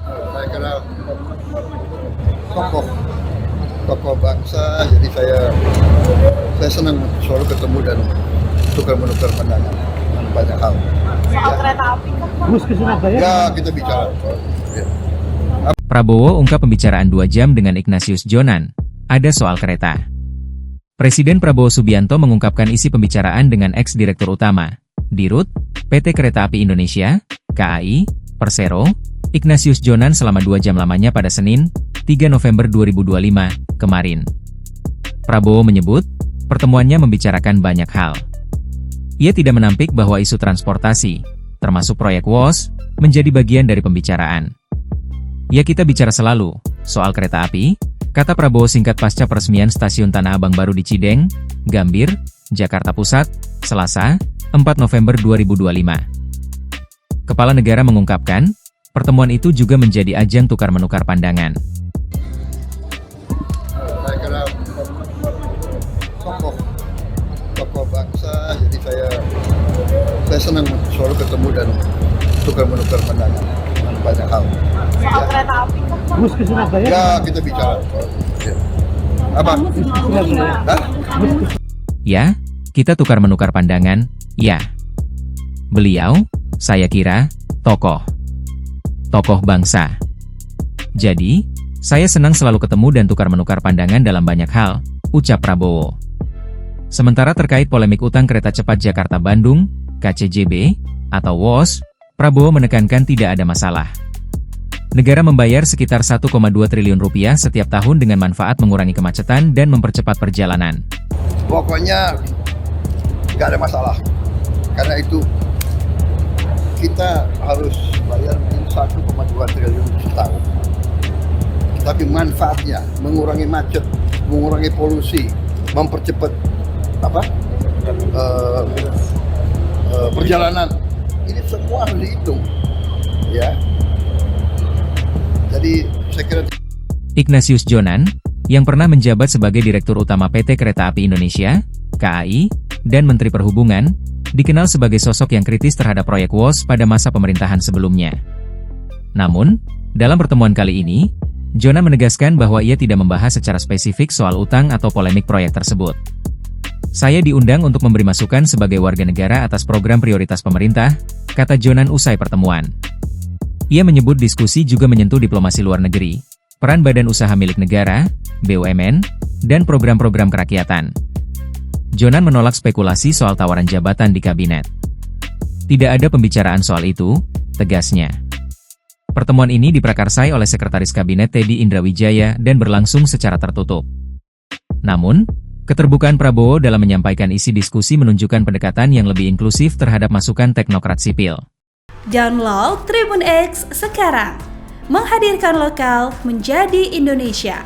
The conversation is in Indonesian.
Saya kira tokoh tokoh bangsa, jadi saya senang selalu ketemu dan tukar menukar pandangan tentang banyak hal. Soal kereta api kan? Bus ke Surabaya. Ya, kita bicara. Ya. Prabowo ungkap pembicaraan 2 jam dengan Ignatius Jonan. Ada soal kereta. Presiden Prabowo Subianto mengungkapkan isi pembicaraan dengan ex-direktur utama, Dirut, PT Kereta Api Indonesia, KAI, Persero, Ignatius Jonan selama 2 jam lamanya pada Senin, 3 November 2025, kemarin. Prabowo menyebut, pertemuannya membicarakan banyak hal. Ia tidak menampik bahwa isu transportasi, termasuk proyek WOS, menjadi bagian dari pembicaraan. Ya, kita bicara selalu soal kereta api, kata Prabowo singkat pasca peresmian stasiun Tanah Abang baru di Cideng, Gambir, Jakarta Pusat, Selasa, 4 November 2025. Kepala negara mengungkapkan, pertemuan itu juga menjadi ajang tukar-menukar pandangan. Saya kira tokoh bangsa, jadi saya senang selalu ketemu dan tukar menukar pandangan tentang banyak hal. Soal kereta api kan? Bus ke Surabaya. Ya, kita bicara. Ya. Apa? Hah? Ya, kita tukar-menukar pandangan, ya. Beliau, saya kira, tokoh bangsa. Jadi, saya senang selalu ketemu dan tukar-menukar pandangan dalam banyak hal, ucap Prabowo. Sementara terkait polemik utang kereta cepat Jakarta-Bandung, KCJB, atau WOS, Prabowo menekankan tidak ada masalah. Negara membayar sekitar 1,2 triliun rupiah setiap tahun dengan manfaat mengurangi kemacetan dan mempercepat perjalanan. Pokoknya nggak ada masalah. Karena itu kita harus bayar 1,2 triliun setahun. Tapi manfaatnya mengurangi macet, mengurangi polusi, mempercepat perjalanan. Ini semua harus dihitung, ya. Jadi saya kira Ignatius Jonan, yang pernah menjabat sebagai Direktur Utama PT Kereta Api Indonesia, KAI, dan Menteri Perhubungan, dikenal sebagai sosok yang kritis terhadap proyek WOS pada masa pemerintahan sebelumnya. Namun, dalam pertemuan kali ini, Jonan menegaskan bahwa ia tidak membahas secara spesifik soal utang atau polemik proyek tersebut. Saya diundang untuk memberi masukan sebagai warga negara atas program prioritas pemerintah, kata Jonan usai pertemuan. Ia menyebut diskusi juga menyentuh diplomasi luar negeri, peran badan usaha milik negara, BUMN, dan program-program kerakyatan. Jonan menolak spekulasi soal tawaran jabatan di kabinet. Tidak ada pembicaraan soal itu, tegasnya. Pertemuan ini diprakarsai oleh Sekretaris Kabinet Teddy Indrawijaya dan berlangsung secara tertutup. Namun, keterbukaan Prabowo dalam menyampaikan isi diskusi menunjukkan pendekatan yang lebih inklusif terhadap masukan teknokrat sipil. Download Tribun X sekarang, menghadirkan lokal menjadi Indonesia.